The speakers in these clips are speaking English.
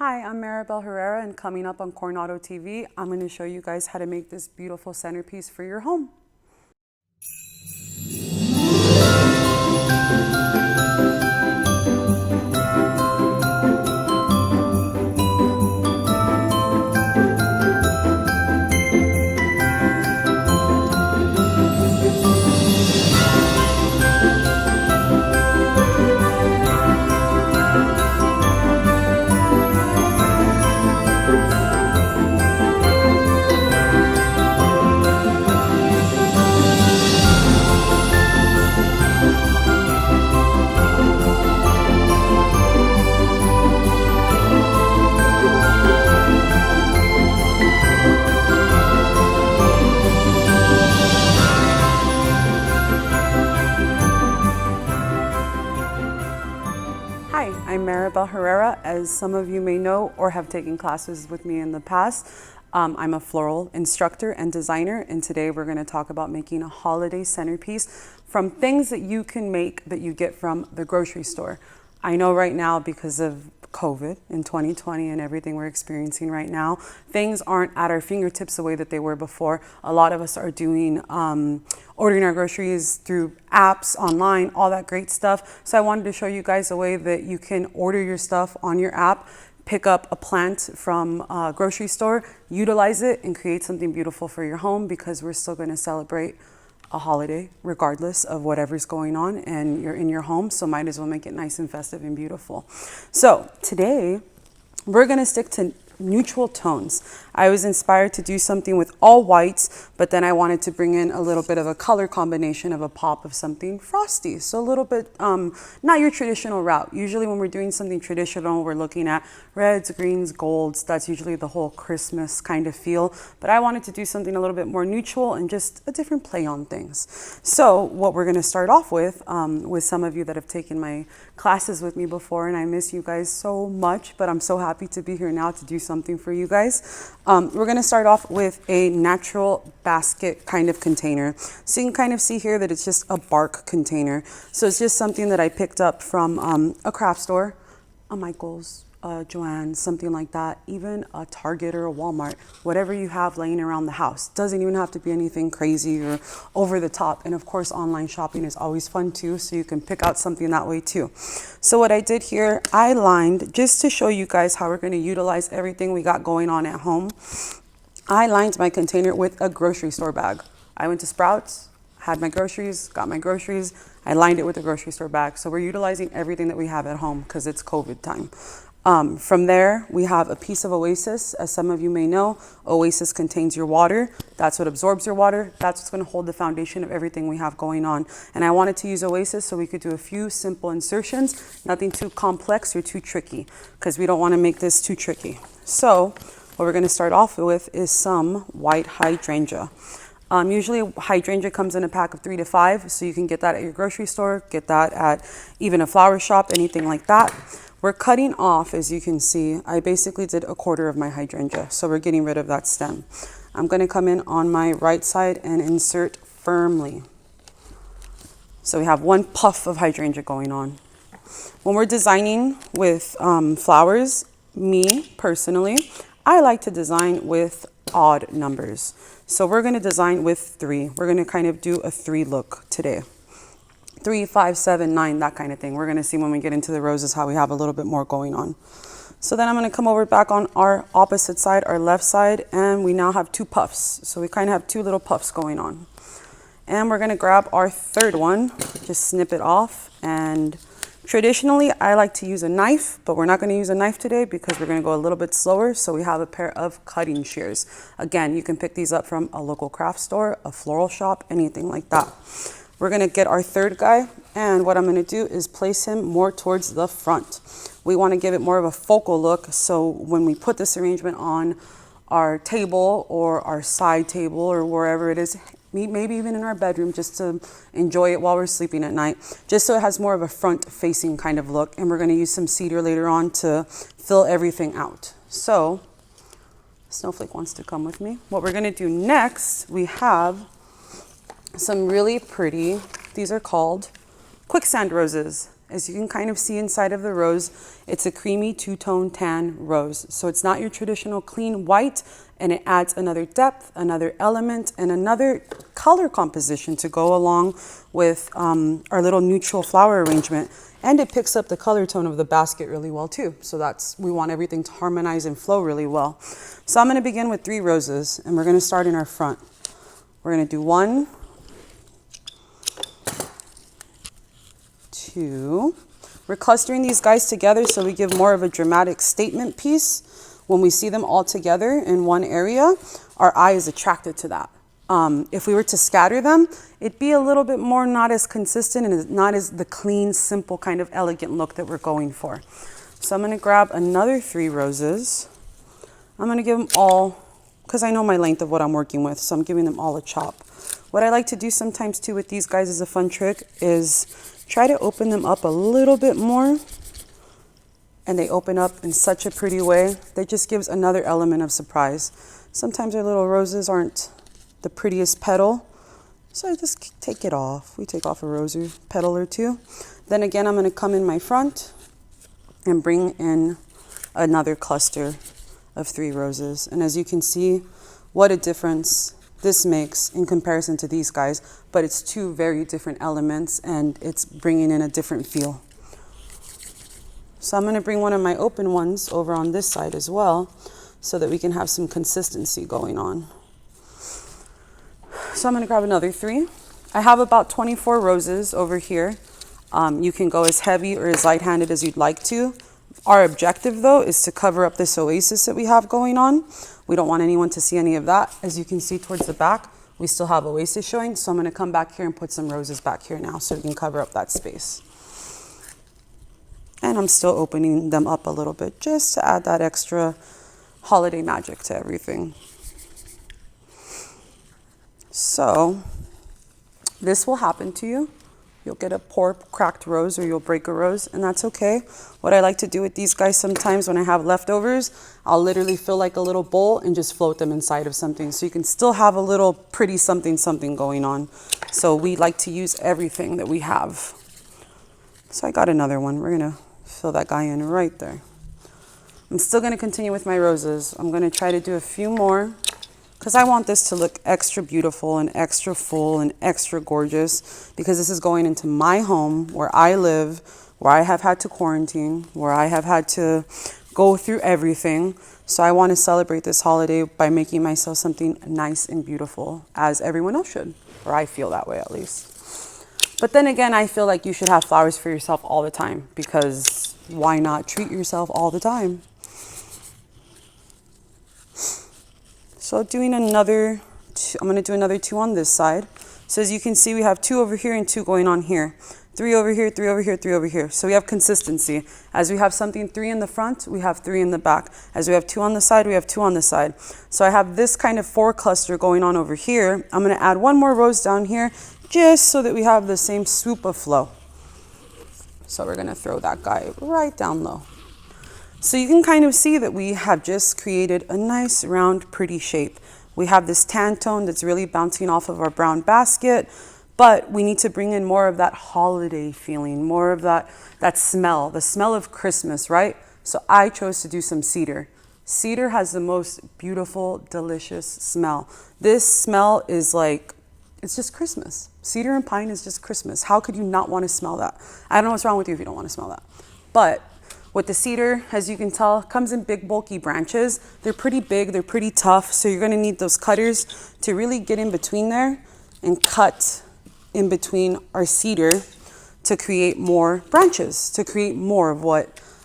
Hi, I'm Maribel Herrera, and coming up on Coronado TV, I'm going to show you guys how to make this beautiful centerpiece for your home. Hi, I'm Maribel Herrera. As some of you may know or have taken classes with me in the past, I'm a floral instructor and designer, and today we're going to talk about making a holiday centerpiece from things that you can make that you get from the grocery store. I know right now, because of COVID in 2020 and everything we're experiencing right now, things aren't at our fingertips the way that they were before. A lot of us are doing ordering our groceries through apps, online, all that great stuff. So I wanted to show you guys a way that you can order your stuff on your app, pick up a plant from a grocery store, utilize it, and create something beautiful for your home, because we're still going to celebrate a holiday regardless of whatever's going on, and you're in your home, so might as well make it nice and festive and beautiful. So today we're going to stick to neutral tones. I was inspired to do something with all whites, but then I wanted to bring in a little bit of a color combination of a pop of something frosty. So a little bit, not your traditional route. Usually when we're doing something traditional, we're looking at reds, greens, golds. That's usually the whole Christmas kind of feel. But I wanted to do something a little bit more neutral and just a different play on things. So what we're going to start off with some of you that have taken my classes with me before, and I miss you guys so much, but I'm so happy to be here now to do something for you guys. We're going to start off with a natural basket kind of container. So you can kind of see here that it's just a bark container. So it's just something that I picked up from a craft store, a Michael's, Joann's, something like that, even a Target or a Walmart, whatever you have laying around the house. Doesn't even have to be anything crazy or over the top. And of course, online shopping is always fun too, so you can pick out something that way too. So what I did here, I lined, just to show you guys how we're going to utilize everything we got going on at home, I lined my container with a grocery store bag. I went to Sprouts, had my groceries, got my groceries, I lined it with a grocery store bag. So we're utilizing everything that we have at home because it's COVID time. From there, we have a piece of Oasis. As some of you may know, Oasis contains your water. That's what absorbs your water. That's what's going to hold the foundation of everything we have going on. And I wanted to use Oasis so we could do a few simple insertions, nothing too complex or too tricky, because we don't want to make this too tricky. So what we're going to start off with is some white hydrangea. Usually hydrangea comes in a pack of 3 to 5, so you can get that at your grocery store, get that at even a flower shop, anything like that. We're cutting off, as you can see, I basically did a quarter of my hydrangea, so we're getting rid of that stem. I'm going to come in on my right side and insert firmly. So we have one puff of hydrangea going on. When we're designing with flowers, me personally, I like to design with odd numbers. So we're going to design with 3. We're going to kind of do a 3 look today. 3, 5, 7, 9, that kind of thing. We're going to see when we get into the roses how we have a little bit more going on. So then I'm going to come over back on our opposite side, our left side, and we now have 2 puffs. So we kind of have 2 little puffs going on. And we're going to grab our third one, just snip it off. And traditionally, I like to use a knife, but we're not going to use a knife today because we're going to go a little bit slower. So we have a pair of cutting shears. Again, you can pick these up from a local craft store, a floral shop, anything like that. We're going to get our third guy, and what I'm going to do is place him more towards the front. We want to give it more of a focal look, so when we put this arrangement on our table or our side table or wherever it is, maybe even in our bedroom, just to enjoy it while we're sleeping at night, just so it has more of a front-facing kind of look. And we're going to use some cedar later on to fill everything out. So Snowflake wants to come with me. What we're going to do next, we have some really pretty, these are called Quicksand Roses. As you can kind of see inside of the rose, it's a creamy two-tone tan rose. So it's not your traditional clean white, and it adds another depth, another element, and another color composition to go along with our little neutral flower arrangement. And it picks up the color tone of the basket really well too. So we want everything to harmonize and flow really well. So I'm gonna begin with 3 roses, and we're gonna start in our front. We're gonna do 1, 2. We're clustering these guys together so we give more of a dramatic statement piece. When we see them all together in one area, our eye is attracted to that. If we were to scatter them, it'd be a little bit more not as consistent and not as the clean, simple kind of elegant look that we're going for. So I'm gonna grab another 3 roses. I'm gonna give them all, because I know my length of what I'm working with, so I'm giving them all a chop. What I like to do sometimes too with these guys as a fun trick is try to open them up a little bit more, and they open up in such a pretty way that just gives another element of surprise. Sometimes our little roses aren't the prettiest petal, so I just take it off. We take off a rose or petal or 2. Then again, I'm going to come in my front and bring in another cluster of 3 roses. And as you can see, what a difference this makes in comparison to these guys, but it's 2 very different elements and it's bringing in a different feel. So I'm going to bring one of my open ones over on this side as well so that we can have some consistency going on. So I'm going to grab another 3. I have about 24 roses over here. You can go as heavy or as light-handed as you'd like to. Our objective, though, is to cover up this oasis that we have going on. We don't want anyone to see any of that. As you can see towards the back, we still have oasis showing. So I'm going to come back here and put some roses back here now so we can cover up that space. And I'm still opening them up a little bit just to add that extra holiday magic to everything. So this will happen to you. You'll get a poor cracked rose or you'll break a rose, and that's okay. What I like to do with these guys sometimes when I have leftovers, I'll literally fill like a little bowl and just float them inside of something. So you can still have a little pretty something going on. So we like to use everything that we have. So I got another one. We're gonna fill that guy in right there. I'm still gonna continue with my roses. I'm gonna try to do a few more, because I want this to look extra beautiful and extra full and extra gorgeous, because this is going into my home where I live, where I have had to quarantine, where I have had to go through everything. So I want to celebrate this holiday by making myself something nice and beautiful, as everyone else should, or I feel that way at least. But then again, I feel like you should have flowers for yourself all the time, because why not treat yourself all the time? So doing another, I'm going to do another 2 on this side. So as you can see, we have 2 over here and 2 going on here. 3 over here, 3 over here, 3 over here. So we have consistency. As we have something 3 in the front, we have 3 in the back. As we have 2 on the side, we have 2 on the side. So I have this kind of 4 cluster going on over here. I'm going to add 1 more rose down here just so that we have the same swoop of flow. So we're going to throw that guy right down low. So you can kind of see that we have just created a nice round pretty shape. We have this tan tone that's really bouncing off of our brown basket, but we need to bring in more of that holiday feeling, more of that smell, the smell of Christmas, right? So I chose to do some cedar. Cedar has the most beautiful, delicious smell. This smell is like, it's just Christmas. Cedar and pine is just Christmas. How could you not want to smell that? I don't know what's wrong with you if you don't want to smell that. But with the cedar, as you can tell, comes in big bulky branches. They're pretty big, they're pretty tough, so you're gonna need those cutters to really get in between there and cut in between our cedar to create more branches, to create more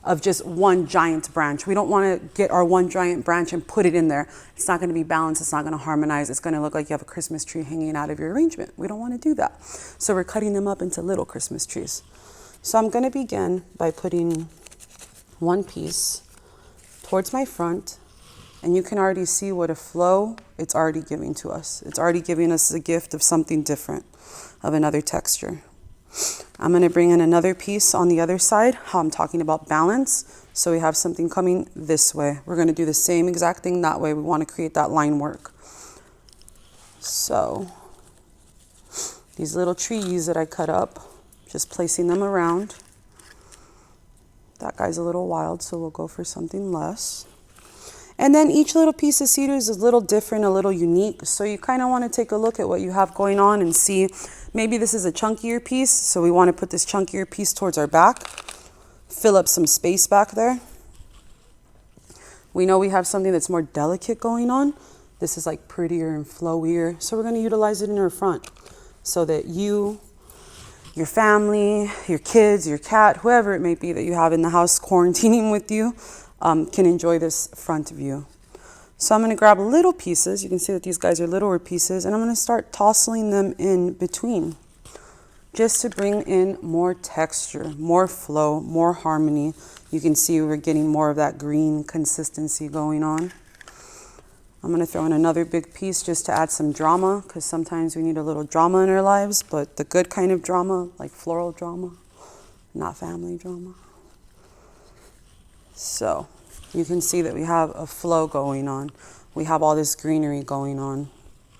of just one giant branch. We don't wanna get our one giant branch and put it in there. It's not gonna be balanced, it's not gonna harmonize, it's gonna look like you have a Christmas tree hanging out of your arrangement. We don't wanna do that. So we're cutting them up into little Christmas trees. So I'm gonna begin by putting 1 piece towards my front, and you can already see what a flow it's already giving to us. It's already giving us the gift of something different, of another texture. I'm going to bring in another piece on the other side, how I'm talking about balance. So we have something coming this way. We're going to do the same exact thing that way. We want to create that line work. So these little trees that I cut up, just placing them around. That guy's a little wild, so we'll go for something less. And then each little piece of cedar is a little different, a little unique. So you kind of want to take a look at what you have going on and see, maybe this is a chunkier piece. So we want to put this chunkier piece towards our back, fill up some space back there. We know we have something that's more delicate going on. This is like prettier and flowier. So we're going to utilize it in our front so that you, your family, your kids, your cat, whoever it may be that you have in the house quarantining with you, can enjoy this front view. So I'm going to grab little pieces. You can see that these guys are littler pieces, and I'm going to start tossing them in between just to bring in more texture, more flow, more harmony. You can see we're getting more of that green consistency going on. I'm going to throw in another big piece just to add some drama, because sometimes we need a little drama in our lives, but the good kind of drama, like floral drama, not family drama. So you can see that we have a flow going on. We have all this greenery going on.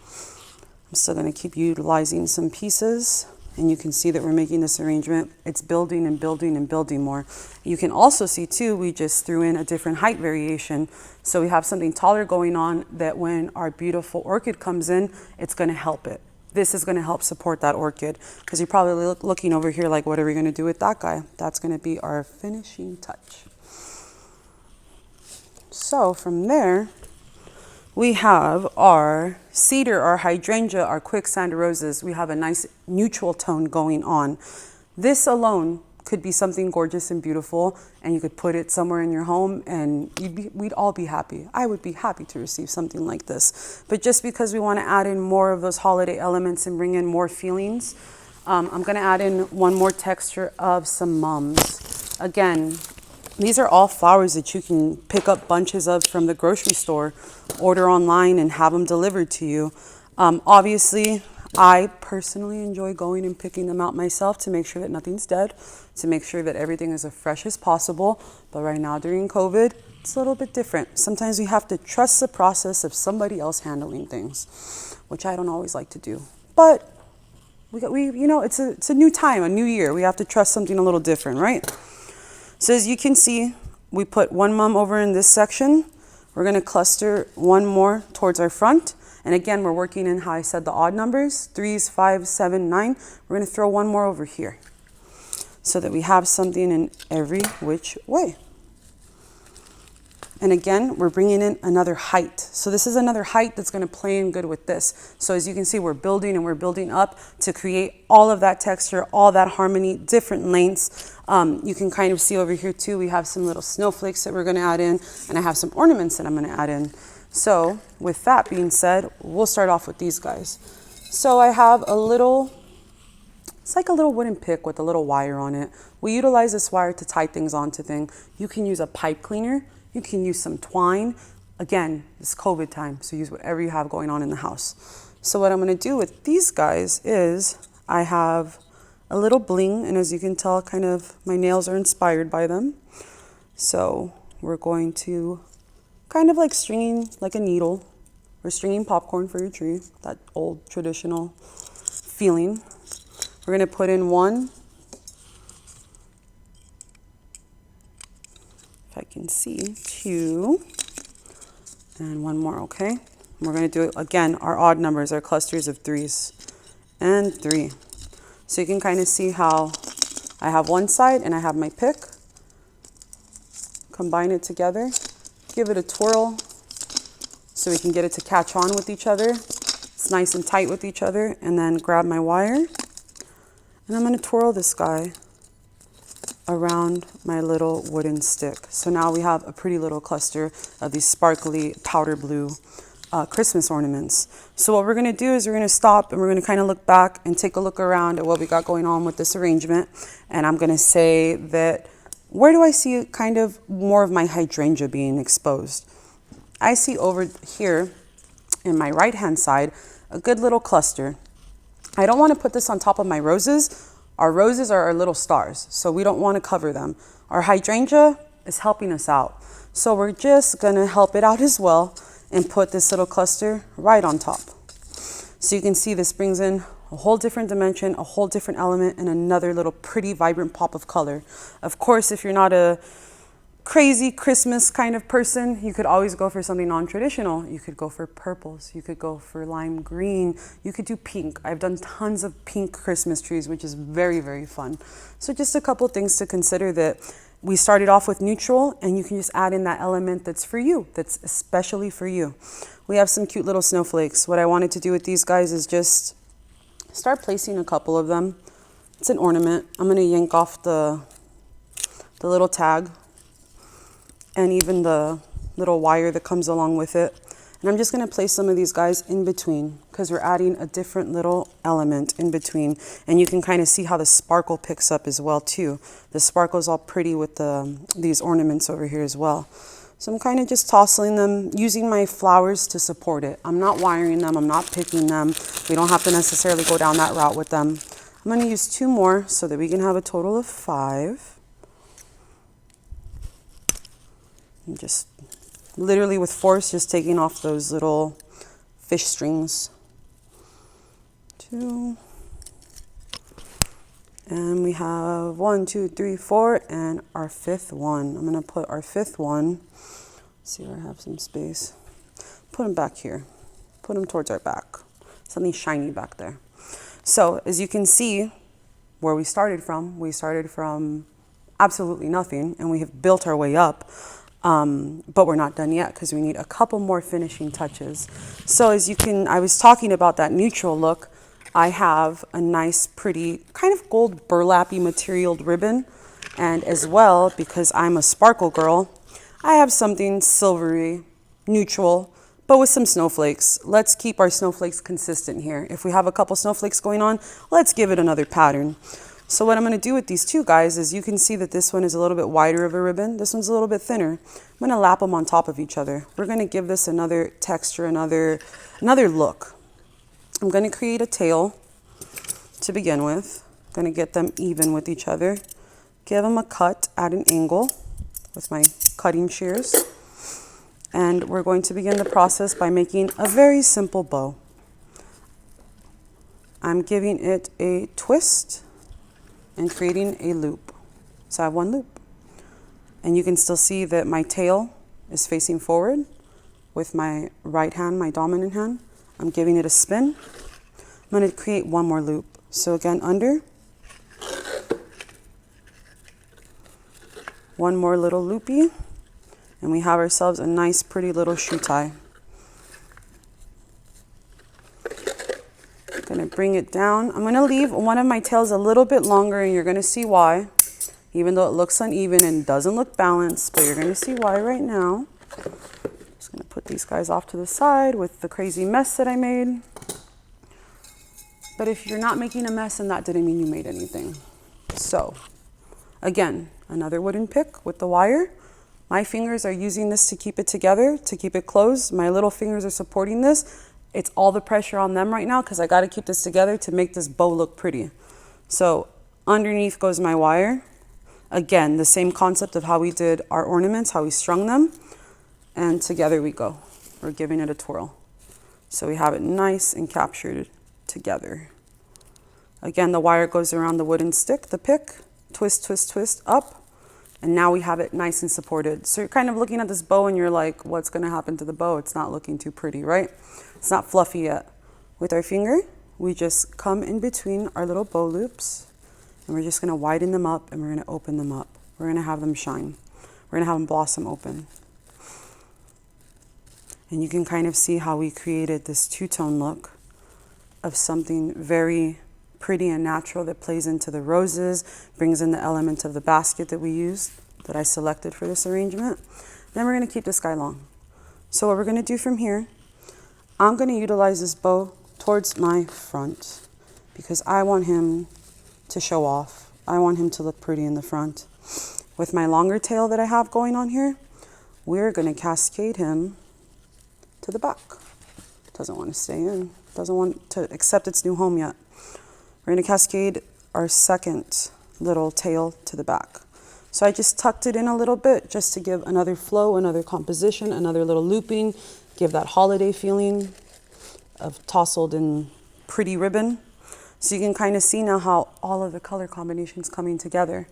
I'm still going to keep utilizing some pieces, and you can see that we're making this arrangement. It's building and building and building more. You can also see too, we just threw in a different height variation. So we have something taller going on that when our beautiful orchid comes in, it's going to help it. This is going to help support that orchid, because you're probably looking over here like, what are we going to do with that guy? That's going to be our finishing touch. So from there, we have our cedar, our hydrangea, our quicksand roses. We have a nice neutral tone going on. This alone could be something gorgeous and beautiful, and you could put it somewhere in your home, and we'd all be happy. I would be happy to receive something like this. But just because we want to add in more of those holiday elements and bring in more feelings, I'm going to add in one more texture of some mums. Again, these are all flowers that you can pick up bunches of from the grocery store, order online, and have them delivered to you. Obviously, I personally enjoy going and picking them out myself to make sure that nothing's dead, to make sure that everything is as fresh as possible. But right now during COVID, it's a little bit different. Sometimes we have to trust the process of somebody else handling things, which I don't always like to do. But it's a new time, a new year. We have to trust something a little different, right? So as you can see, we put one mum over in this section. We're going to cluster one more towards our front. And again, we're working in how I said the odd numbers, 3s, 5s, 7, 9. We're going to throw one more over here so that we have something in every which way. And again, we're bringing in another height. So this is another height that's going to play in good with this. So as you can see, we're building and we're building up to create all of that texture, all that harmony, different lengths. You can kind of see over here too, we have some little snowflakes that we're going to add in, and I have some ornaments that I'm going to add in. So with that being said, we'll start off with these guys. So I have a little, it's like a little wooden pick with a little wire on it. We utilize this wire to tie things onto things. You can use a pipe cleaner. You can use some twine. Again, it's COVID time, so use whatever you have going on in the house. So what I'm going to do with these guys is I have a little bling, and as you can tell, kind of my nails are inspired by them. So we're going to kind of like stringing like a needle or stringing popcorn for your tree, that old traditional feeling. We're going to put in one, if I can see, 2, and one more, okay? We're going to do it again, our odd numbers, our clusters of 3s, and 3. So you can kind of see how I have one side and I have my pick. Combine it together, give it a twirl so we can get it to catch on with each other. It's nice and tight with each other, and then grab my wire, and I'm going to twirl this guy around my little wooden stick. So now we have a pretty little cluster of these sparkly powder blue Christmas ornaments. So what we're going to do is we're going to stop and we're going to kind of look back and take a look around at what we got going on with this arrangement. And I'm going to say that, where do I see kind of more of my hydrangea being exposed? I see over here in my right hand side a good little cluster. I don't want to put this on top of my roses. Our roses are our little stars, so we don't want to cover them. Our hydrangea is helping us out, so we're just going to help it out as well and put this little cluster right on top. So you can see this brings in a whole different dimension, a whole different element, and another little pretty vibrant pop of color. Of course, if you're not a crazy Christmas kind of person, you could always go for something non-traditional. You could go for purples, you could go for lime green, you could do pink. I've done tons of pink Christmas trees, which is very, very fun. So just a couple things to consider, that we started off with neutral, and you can just add in that element that's for you, that's especially for you. We have some cute little snowflakes. What I wanted to do with these guys is just start placing a couple of them. It's an ornament. I'm gonna yank off the little tag and even the little wire that comes along with it. And I'm just gonna place some of these guys in between, because we're adding a different little element in between. And you can kind of see how the sparkle picks up as well too. The sparkle's all pretty with these ornaments over here as well. So I'm kind of just tossing them, using my flowers to support it. I'm not wiring them, I'm not picking them. We don't have to necessarily go down that route with them. I'm gonna use 2 more so that we can have a total of 5. And just literally with force, just taking off those little fish strings. 2. And we have 1, 2, 3, 4, and our 5th one. I'm gonna put our 5th one, see where I have some space. Put him back here. Put him towards our back. Something shiny back there. So as you can see where we started from absolutely nothing, and we have built our way up. But we're not done yet, because we need a couple more finishing touches. So as you can, I was talking about that neutral look. I have a nice, pretty, kind of gold burlappy materialed ribbon. And as well, because I'm a sparkle girl, I have something silvery, neutral, but with some snowflakes. Let's keep our snowflakes consistent here. If we have a couple snowflakes going on, let's give it another pattern. So what I'm going to do with these 2 guys is, you can see that this one is a little bit wider of a ribbon. This one's a little bit thinner. I'm going to lap them on top of each other. We're going to give this another texture, another look. I'm going to create a tail to begin with. I'm going to get them even with each other. Give them a cut at an angle with my cutting shears. And we're going to begin the process by making a very simple bow. I'm giving it a twist and creating a loop. So I have 1 loop. And you can still see that my tail is facing forward with my right hand, my dominant hand. I'm giving it a spin. I'm going to create 1 more loop. So again, under. 1 more little loopy. And we have ourselves a nice, pretty little shoe tie. Gonna bring it down. I'm gonna leave one of my tails a little bit longer, and you're gonna see why, even though it looks uneven and doesn't look balanced, but you're gonna see why right now. Just gonna put these guys off to the side with the crazy mess that I made. But if you're not making a mess, then that didn't mean you made anything. So again, another wooden pick with the wire. My fingers are using this to keep it together, to keep it closed. My little fingers are supporting this. It's all the pressure on them right now, because I got to keep this together to make this bow look pretty. So underneath goes my wire. Again, the same concept of how we did our ornaments, how we strung them. And together we go. We're giving it a twirl. So we have it nice and captured together. Again, the wire goes around the wooden stick, the pick. Twist, twist, twist, up. And now we have it nice and supported. So you're kind of looking at this bow and you're like, what's going to happen to the bow? It's not looking too pretty, right? It's not fluffy yet. With our finger, we just come in between our little bow loops, and we're just going to widen them up, and we're going to open them up. We're going to have them shine. We're going to have them blossom open. And you can kind of see how we created this 2-tone look of something very pretty and natural that plays into the roses, brings in the element of the basket that we used, that I selected for this arrangement. Then we're going to keep this guy long. So what we're going to do from here, I'm going to utilize this bow towards my front, because I want him to show off. I want him to look pretty in the front. With my longer tail that I have going on here, we're going to cascade him to the back. Doesn't want to stay in. Doesn't want to accept its new home yet. We're going to cascade our second little tail to the back. So I just tucked it in a little bit just to give another flow, another composition, another little looping, give that holiday feeling of tousled and pretty ribbon. So you can kind of see now how all of the color combinations coming together.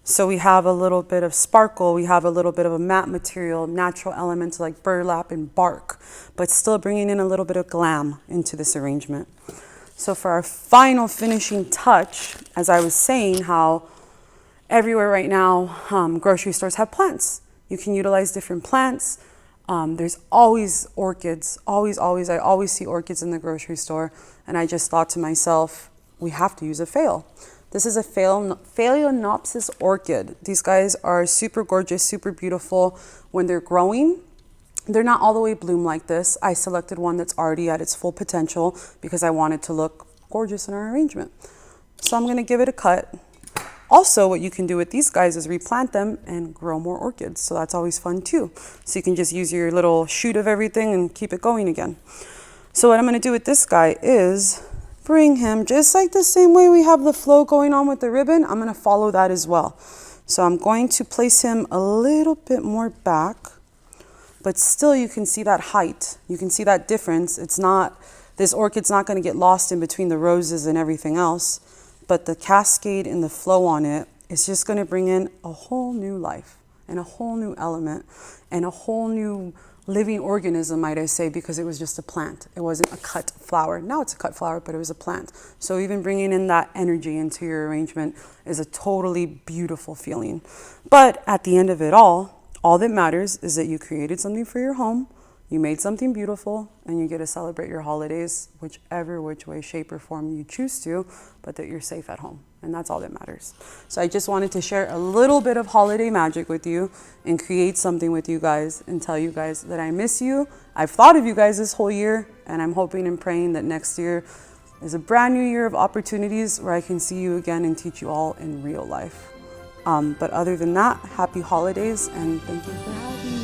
So we have a little bit of sparkle, we have a little bit of a matte material, natural elements like burlap and bark, but still bringing in a little bit of glam into this arrangement. So for our final finishing touch, as I was saying, how everywhere right now, grocery stores have plants. You can utilize different plants. There's always orchids, always. I always see orchids in the grocery store. And I just thought to myself, we have to use a phale. This is a Phalaenopsis Orchid. These guys are super gorgeous, super beautiful when they're growing. They're not all the way bloom like this. I selected one that's already at its full potential because I want it to look gorgeous in our arrangement. So I'm gonna give it a cut. Also, what you can do with these guys is replant them and grow more orchids. So that's always fun too. So you can just use your little shoot of everything and keep it going again. So what I'm gonna do with this guy is bring him, just like the same way we have the flow going on with the ribbon, I'm gonna follow that as well. So I'm going to place him a little bit more back, but still you can see that height. You can see that difference. It's not, this orchid's not gonna get lost in between the roses and everything else, but the cascade and the flow on it is just gonna bring in a whole new life and a whole new element and a whole new living organism, might I say, because it was just a plant. It wasn't a cut flower. Now it's a cut flower, but it was a plant. So even bringing in that energy into your arrangement is a totally beautiful feeling. But at the end of it all that matters is that you created something for your home, you made something beautiful, and you get to celebrate your holidays, which way, shape, or form you choose to, but that you're safe at home. And that's all that matters. So I just wanted to share a little bit of holiday magic with you and create something with you guys and tell you guys that I miss you. I've thought of you guys this whole year, and I'm hoping and praying that next year is a brand new year of opportunities where I can see you again and teach you all in real life. But other than that, happy holidays, and thank you for having me.